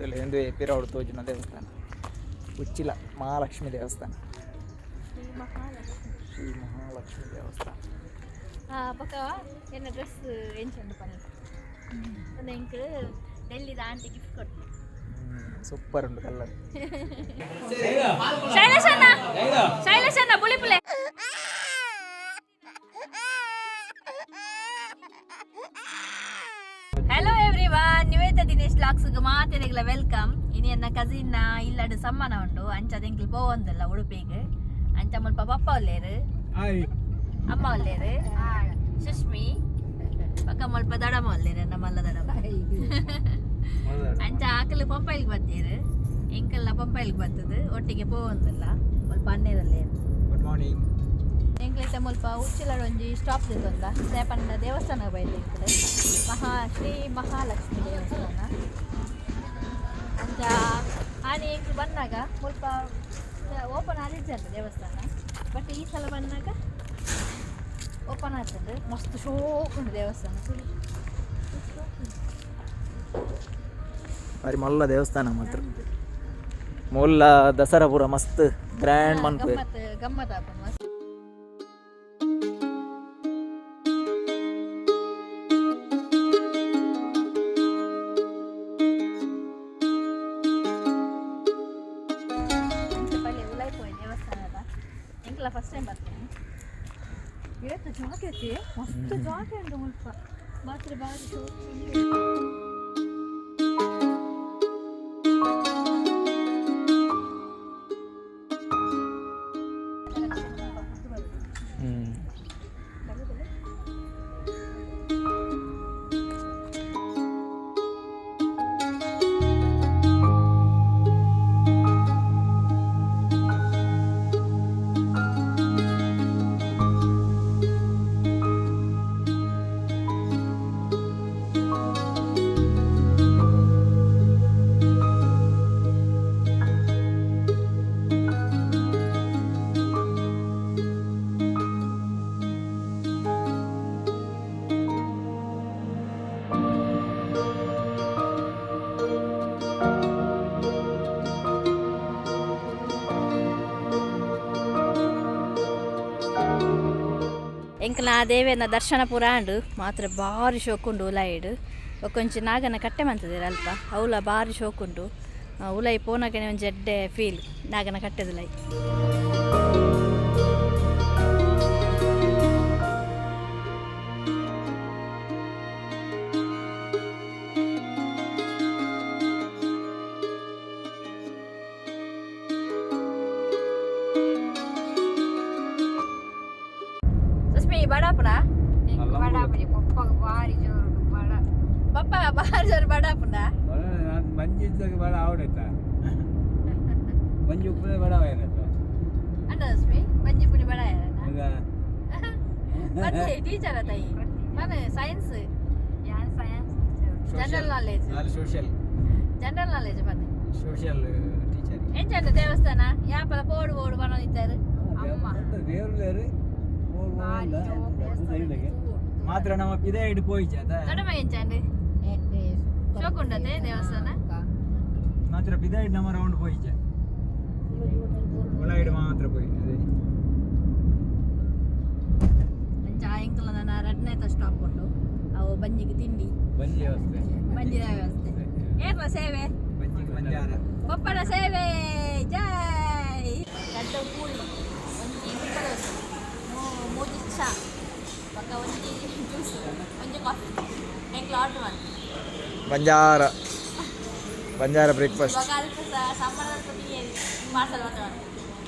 Hotel ಎಂದು ಎಪಿರಾವಡು ತೋಜಿನ ದೇವಸ್ಥಾನ ಉಚ್ಚಿಲ ಮಹಾಲಕ್ಷ್ಮಿ ದೇವಸ್ಥಾನ. ಶ್ರೀ ಮಹಾಲಕ್ಷ್ಮಿ ದೇವಸ್ಥಾನ. ಪಕ್ಕ ಎನ್ನ ಡ್ರೆಸ್ ಎಂಚಂಡು ಪನಿ ಒಂದು ಎಂಕ್ಲು ಡೆಲ್ಲಿದ ಆಂಟಿ ಗಿಫ್ಟ್ ಕೊಟ್ಟು ಸೂಪರ್ ಉಂಟು ಕಲ್ಲರ್. ಶೈಲೇಶಣ್ಣ ಬುಳಿಪುಲೆ. ಹಲೋ ಎವ್ರಿವನ್, ನಿವೇದಿತಾ ದಿನೇಶ್ ವ್ಲಾಗ್ಸ್ಗೆ ಮಾತೆರೆಗ್ಲ ವೆಲ್ಕಮ್. ಇನಿ ಎನ್ನ ಕಸಿನ್ನ ಇಲ್ಲಡು ಸಮ್ಮನ ಉಂಡು ಅಂಚದ ಎಂಕ್ಲು ಪೋವೊಂದಲ್ಲ ಉಡುಪಿಗೆ. ಅಂಚ ಮುಲ್ಪ ಪಪ್ಪ ಒಲ್ಲೇರು, ಅಮ್ಮ ಒಲ್ಲೇರು, ಸುಷ್ಮಿ ಪಕ್ಕ ಮುಲ್ಪ ದಡಮ ಒಲ್ಲೇರು, ನಮ್ಮಲ್ಲ ದಡಮ. ಅಂಚ ಆಕಲು ಪಂಪೈಲ್ಗೆ ಬರ್ತೀರು, ಎಂಕಲ್ನ ಪಂಪೈಲ್ಗೆ ಬರ್ತದೆ ಒಟ್ಟಿಗೆ ಪೋವೊಂದಲ್ಲ ಮುಲ್ಪ ಅನ್ನೇರಲ್ಲೇ. Good morning. ಎಂಕ್ಲೈತೆ ಮುಲ್ಪ ಉಚ್ಚಿಲಡ್ ಒಂಜಿ ಸ್ಟಾಪ್ ದಿತ್ತೊಂದ ಸೇಪಂಡ ದೇವಸ್ಥಾನ ಬೈಲಿ ಎಂಕ್ಲೆ ಶ್ರೀ ಮಹಾಲಕ್ಷ್ಮಿ ದೇವಸ್ಥಾನ. ಅಂಚ ಆನೆ ಎಂಕ್ಲು ಬಂದಾಗ ಮುಲ್ಪ ಓಪನ್ ಆದಿತ್ತಂತ ದೇವಸ್ಥಾನ, ಬಟ್ ಈ ಸಲ ಬಂದಾಗ ಓಪನ್ ಆಗ್ತದೆ. ಮಸ್ತ್ ಶೋಕ್ ಉಂಟು ದೇವಸ್ಥಾನ, ಬಾರಿ ಮಲ್ಲ ದೇವಸ್ಥಾನ ಮಾತ್ರ. ಮೊಲ್ಲ ದಸರಾ ಪೂರ ಮಸ್ತ್ ಗ್ರ್ಯಾಂಡ್ ಮನ್ಪು ಗಮ್ಮತ್ ಆಪ ಮಸ್ತ್. ಫಸ್ಟ್ ಟೈಮ್ ಬರ್ತೀನಿ. ಇವತ್ತು ಜಾಕೆ ಐತಿ, ಮಸ್ತ್ ಜಾಕೆ ಉಂಟು ಮುಲ್ಪ ಮಾತ್ರ ಬಾರಿ ಶೋಕ್. ಎಂಕಲ್ನ ದೇವಿಯನ್ನ ದರ್ಶನ ಪೂರ ಆಂಡು ಮಾತ್ರ ಭಾರಿ ಶೋಕುಂಡು ಉಲಾಯಿಡು. ಕೊಂಚ ನಾಗನ ಕಟ್ಟೆ ಮಂತದೇರು ಅಲ್ಪ ಅವಳ ಭಾರಿ ಶೋಕುಂಡು. ಉಲಾಯಿ ಪೋನಗನೆ ಒಂದು ಜಡ್ಡೆ ಫೀಲ್ ನಾಗನ ಕಟ್ಟೆದುಲೈ. ಬಡಾಪುರ ಪಪ್ಪ ಬಾರಿ ಜೋರು ಬಡಾಪುರ ಮಂಜಿದ್ದಾಗ ಬಡ ಆವಡೈತಾ ಮಂಜು ಉಪ್ಪು ಬಡ ಅಣ್ಣ ರಶ್ಮಿ ಮಂಜಿ ಪುಡಿ ಬಡ ಮತ್ತೆ ಟೀಚರ್ ತಾಯಿ ಮನೆ science general knowledge general knowledge ಬಂದೆ ಸೋಷಿಯಲ್ ಟೀಚರ್. ಎಂಚಂಡ ದೇವಸ್ಥಾನ ಯಾಪಲ ಪೋಡು ಪೋಡು ಬರೋದಿದ್ದಾರೆ ಮಾತ್ರ ನಮ್ಮ ಇದೇ ಇಡು ಪೋಯಿಚಾದ ಕಡಿಮೆ ಎಂಚಂಡು ಶೋಕುಂಡತೆ ದೇವಸ್ಥಾನ ಮಾತ್ರ ಬಿದ ಇಡು ನಮ್ಮ ರೌಂಡ್ ಪೋಯಿಚ ಒಳ ಇಡು ಮಾತ್ರ ಪೋಯಿ ಅಂಚ ಎಂಕಲ ನನ್ನ ರಡ್ನೇತ ಸ್ಟಾಪ್ ಉಂಡು ಅವು ಬಂಜಿಗೆ ತಿಂಡಿ ಬಂಜಿ ವ್ಯವಸ್ಥೆ ಏರ್ಲ ಸೇವೆ ಪಪ್ಪಡ ಸೇವೆ ಜೈ ಗಡ್ಡ ಕೂಳಿ ಒಂಜಿ ಮೂಜಿ ಚಾ ಪಕ್ಕ ಒಂಜಿ ಜ್ಯೂಸ್ ಒಂಜಿ ಕಾಫಿ ಎಂಕ್ಲ ಆರ್ಡರ್ ಮಾಡಿ ಬಂಜಾರ ಬ್ರೇಕ್ಫಾಸ್ಟ್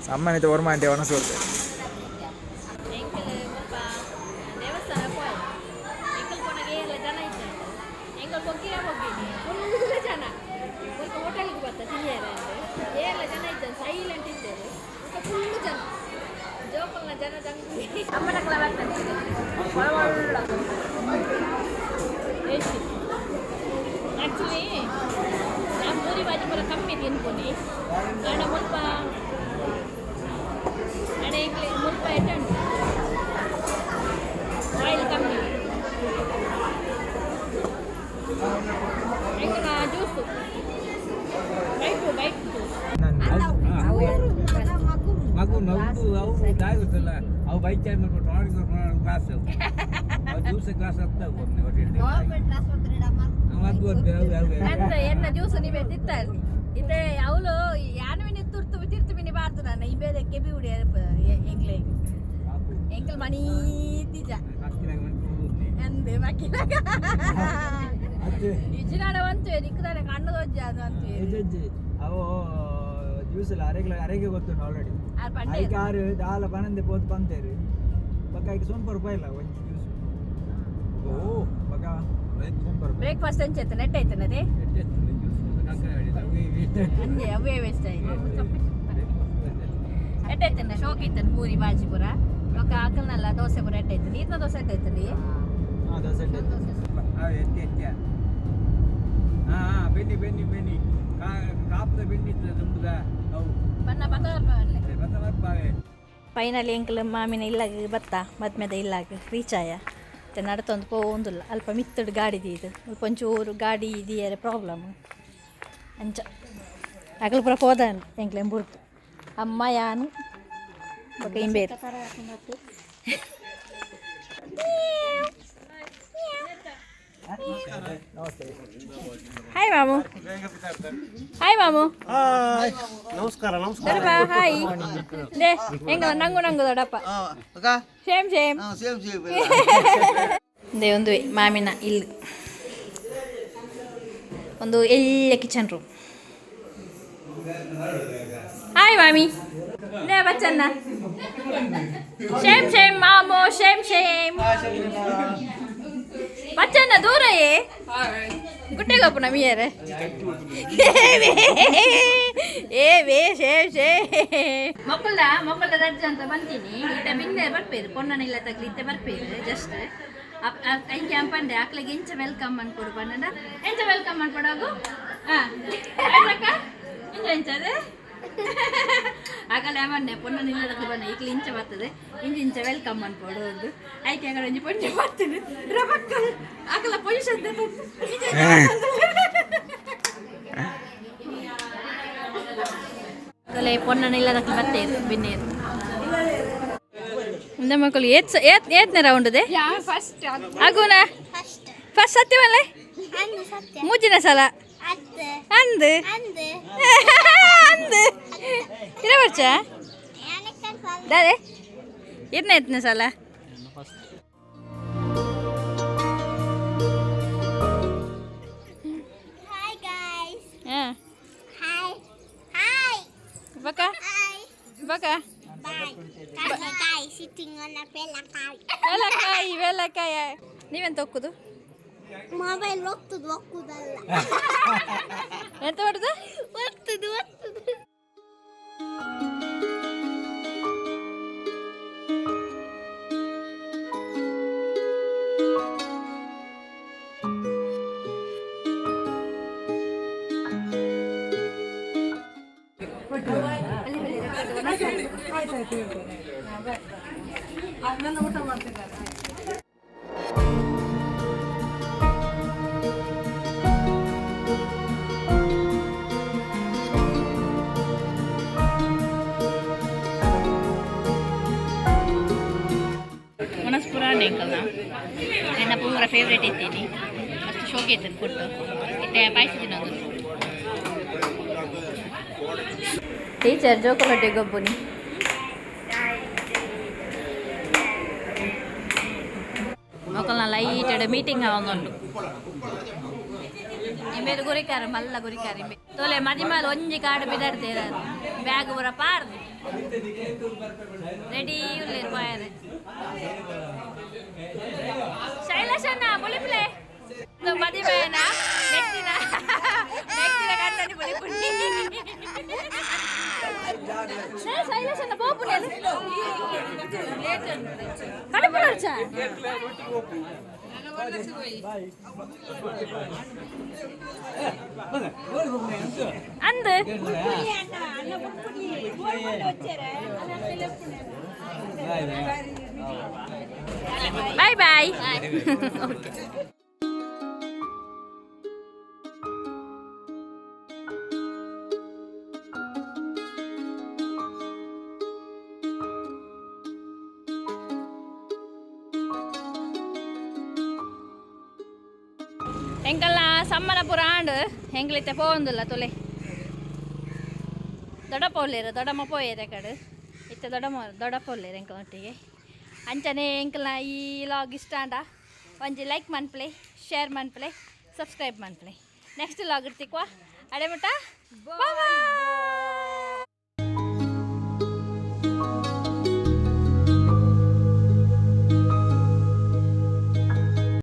ಸಮ್ಮನಿತ ಓರ್ಮ ಅಂಟೆ ಒಣಸೋರ್ತೆ ಎಂಕಲ್ ದೇವಸ್ಥಾನ ಪೋಯ್ ಎಂಕಲ್ ಕೊನೆಗೆ ಎಲ್ಲ ಜನ ಇದ್ದಾರೆ. ಎಂಕಲ್ ಕೊಕ್ಕಿರ ಹೋಗಿನಿ ಫುಲ್ ಜನ ಸ್ವಲ್ಪ ಹೋಟೆಲ್ಗೆ ಬರ್ತ ತಿನ್ನಿಯಾರ ಅಂದರೆ ಎಲ್ಲ ಜನ ಇದ್ದಾರೆ, ಸೈಲೆಂಟ್ ಇದ್ದಾರೆ ಫುಲ್ ಜನ ಜೋಕಲ್ನ ಜನ ತಂಗಿ ಅಮ್ಮನ ಕಲ ಬರ್ತಾರೆ ಆ್ಯಕ್ಚುಲಿ ನಾನು ಪೂರಿ ಬಾಜಿ ಪೂರ ಕಮ್ಮಿ ತಿನ್ಕೊಂಡು ನಾನು ಮುಲ್ಪ ನಾನು ಎಂಕ್ಲಿ ಮುಲ್ಪ ಎಟ್ಟುಂಟು ಆಯಿಲ್ ಕಮ್ಮಿ ಎಂಕಲ ಜ್ಯೂಸು ಗೊತ್ತಲ್ಲ ಅವು ಬೈಕ್ ಚಾರ್ಜ್ ಮಾಡ್ಕೊಂಡು ಕ್ಲಾಸ್ ಜ್ಯೂಸ್ ಕ್ಲಾಸ್ ಆಗ್ತಾ ಎನ್ನ ಜ್ಯೂಸ್ ನೀವೇ ತಿಂತಾರೆ ಇದೇ ಅವಳು ಯಾನವಿನಿ ತುರ್ತು ತಿರ್ತು ಬಾರ್ದು ನಾನು ಈ ಬೇರೆ ಕೆಬಿ ಉಡಿ ಎಂಗ್ಲೆ ಎಂಕಲ್ ಮಣಿ ತಿಜ ಅಂದೆ ಮಕ್ಕಿಲಾಗ ಇಜಿನಾಡ ಅಂತು ನಿಕ್ಕದಾನೆ ಕಣ್ಣು ದೊಜ್ಜ ಅದು ಅಂತು ಅವು ಜ್ಯೂಸ್ ಎಲ್ಲ ಅರೆಗೆ ಗೊತ್ತುಂಟು ಆಲ್ರೆಡಿ ಐಕೆ ಆರು ದಾಲ ಪನಂದೆ ಪೋತ್ ಪಂತೇರು ಬಕ್ಕ ಐಕೆ ಸೋಂಪರ್ ರೂಪಾಯಿ ಇಲ್ಲ ಒಂಜಿ ಜ್ಯೂಸ್ ಓ ಬಕ್ಕ ಸೋಂಪರ್ ಬ್ರೇಕ್ಫಾಸ್ಟ್ ಎಂಚೈತೆ ನೆಟ್ ಐತನದೇ ಅಂದೆ ಅವೇ ವೇಸ್ಟ್ ಆಯ್ತು ಎಟ್ಟೈತನ ಶೋಕ್ ಐತನ ಪೂರಿ ಬಾಜಿ ಪೂರ ఒక ఆకలినల్ల దోశ పూర ఎట్టయితుంది ఈతన దోశ ఎట్టయితుంది దోశ ఎట్టి ಬೆನ್ನಿ ಬೆನ್ನಿ ಬೆನ್ನಿ ಕಾಪದ ಬೆನ್ನಿ ತುಂಬುದಾ ಅವು ಬನ್ನ ಬರ್ತಾವೆ ಫೈನಲಿ ಎಂಕಲ್ ಮಾಮಿನ ಇಲ್ಲಾಗ ಬತ್ತ ಮದ್ಮೆದ ಇಲ್ಲಾಗ ರೀಚ್ ಆಯ ನಡತೊಂದು ಪೋಂದಿಲ್ಲ ಅಲ್ಪ ಮಿತ್ತಡು ಗಾಡಿ ಇದು ಸ್ವಲ್ಪ ಒಂಚೂರು ಗಾಡಿ ಇದೆಯರೆ ಪ್ರಾಬ್ಲಮ್ ಅಂಚ ಅಗಲ ಪೂರ ಹೋದ ಎಂಕ್ಲೆಂ ಬುರ್ತು ಅಮ್ಮ ಯಾನು ಬೊಕ್ಕ ಇಂಬೇರು ಹಾಯ್ ಮಾಮು ಹಾಯ್ ಮಾಮು ನಮಸ್ಕಾರ ದೊಡ್ಡಪ್ಪ ಹಾಯ್ ದೇ ಹೆಂಗ ನಂಗು ದೊಡ್ಡಪ್ಪ ಸೇಮ್ ದೇ ಒಂದು ಮಾಮಿನ ಇಲ್ಲಿ ಒಂದು ಎಳ್ಳೆ ಕಿಚನ್ ರೂಮ್ ಹಾಯ್ ಮಾಮಿ ದೇ ಬಚ್ಚನ್ನ ಸೇಮ್ ಮಾಮು ಸೇಮ್ ಬಚ್ಚನ್ನ ದೂರ ಗುಟ್ಟೆಗಪ್ಪು ನಮಿಯರೆ ಮಕ್ಕಳ ರಜ್ಜ ಅಂತ ಬಂತೀನಿ ಇತ್ತ ಬಿಂದೆ ಬರ್ಪೇರು ಪೊನ್ನನಿಲ್ಲ ತಗ್ಲಿ ಇತ್ತೆ ಬರ್ಪೇರು ಜಸ್ಟ್ ಐಕೆ ಅಂಪಂಡೆ ಆಕ್ಳಿಗೆ ಎಂಚ ವೆಲ್ಕಮ್ ಅನ್ಕೊಡು ಬಣ್ಣ ಎಂಚ ವೆಲ್ಕಮ್ ಅನ್ಕೊಡೋಗು ಎಂಚದೆ ಆಗಲ್ಲ ಮೊನ್ನೆ ಪೊನ್ನನಿಲ್ಲದಕ್ಕೆ ಬಣ್ಣ ಈಕ್ಲಿ ಇಂಚ ಬರ್ತದೆ ಇಂಚ ವೆಲ್ಕಮ್ ಅನ್ಕೊಡು ಒಂದು ಆಯ್ಕೆ ಆಗ ಒಂಜಿ ಪೊಂಜಿ ಬರ್ತೀನಿ ರಬಕ್ಕಲ್ ಆಗಲ್ಲ ಪೊಸಿಷನ್ ಅದಲ್ಲ ಪೊನ್ನನಿಲ್ಲದಕ್ಕೆ ಬರ್ತೇರು ಬಿನ್ನೇರು ಇಂದ ಮಕ್ಕಳು ಏತ್ನೇ ರೌಂಡ್ ಇದೆ ಆಗುನ ಫಸ್ಟ್ ಸತ್ಯವಲ್ಲ ಮೂಜಿನ ಸಲ ಅಂದು ಇರ ವರ್ಷ ದಾದೆ ಎತ್ತನೇ ಸಲ ಬಕ ವೆಲಕಾಯಿ ನೀವೆಂತ ಒಕ್ಕುದು ಮೊಬೈಲ್ ಒಕ್ಕುದಲ್ಲ ಎಂತ ಮಾಡುದು ಒಕ್ಕುದು ನನ್ನ ಊಟ ಮಾಡ್ತಿದ್ದಾರೆ ಮನಸ್ಪುರಾಣಿ ಅಂಕಲ್ನ ನನ್ನ ಪೂರ ಫೇವ್ರೇಟ್ ಇದ್ದೀನಿ ಅಷ್ಟು ಶೋಕ್ ಇರ್ತದೆ ಫುಡ್ಡು ಇತ್ತೆ ಪಾಯಸ ತಿನ್ನೋದು ಟೀಚರ್ ಜೋಕೊಲೊಟ್ಟೆ ಗೊಬ್ಬುನಿ ಮೊಕಲ್ನ ಲೈಟೆಡ್ ಮೀಟಿಂಗ್ ಅವೊಂದುಂಡು ಇಂಬೇರು ಗುರಿಕಾರ ಮಲ್ಲ ಗುರಿಕಾರ ಇಂಬೆ ತೋಲೆ ಮದಿಮಾಲ ಒಂಜಿ ಕಾಡು ಬಿಡಾಡ್ತೇರ ಬ್ಯಾಗ್ ಬರ ಪಾರ್ದು ರೆಡಿ ಉಳ್ಳೇರು ಬಾಯರೆ ಶೈಲೇಶಣ್ಣ ಮುಳಿಪ್ಲೆ ಮದಿಮೇನ ನೆಕ್ತಿನ ಕಣ್ಣನಿ ಮುಳಿಪುಂಡಿ ಶೈಲೇಶಣ್ಣ ಪೋಪುನೆ ಕಡಪುಳರ್ಚ ಅಂದು ಬಾಯ್ ಬಾಯ್ ಎಂಕಲ್ನ ಸಮ್ಮನ ಪೂರ ಆಂಡು ಎಂಕ್ಲಿತ್ತೆ ಪೋವಂದಿಲ್ಲ ತುಲೆ ದೊಡ್ಡಪ್ಪ ಒಲ್ಲೇರು ದೊಡ್ಡಮ್ಮ ಪೋಯೇರೆ ಕಡೆ ಇತ್ತೆ ದೊಡ್ಡಪ್ಪ ಒಲ್ಲೇರು ಎಂಕಲ್ ಒಟ್ಟಿಗೆ ಅಂಚನೆ ಎಂಕಲ್ನ ಈ ಲಾಗ್ ಇಷ್ಟ ಅಂಡ ಒಂಜಿ ಲೈಕ್ ಮನ್ಪ್ಲೆ ಶೇರ್ ಮನ್ಪ್ಲೆ ಸಬ್ಸ್ಕ್ರೈಬ್ ಮನ್ಪ್ಲೆ ನೆಕ್ಸ್ಟ್ ಲಾಗ್ ಇರ್ತಿಕ್ವಾ ಅಡೆ ಮಟ್ಟ ಬಾಯ್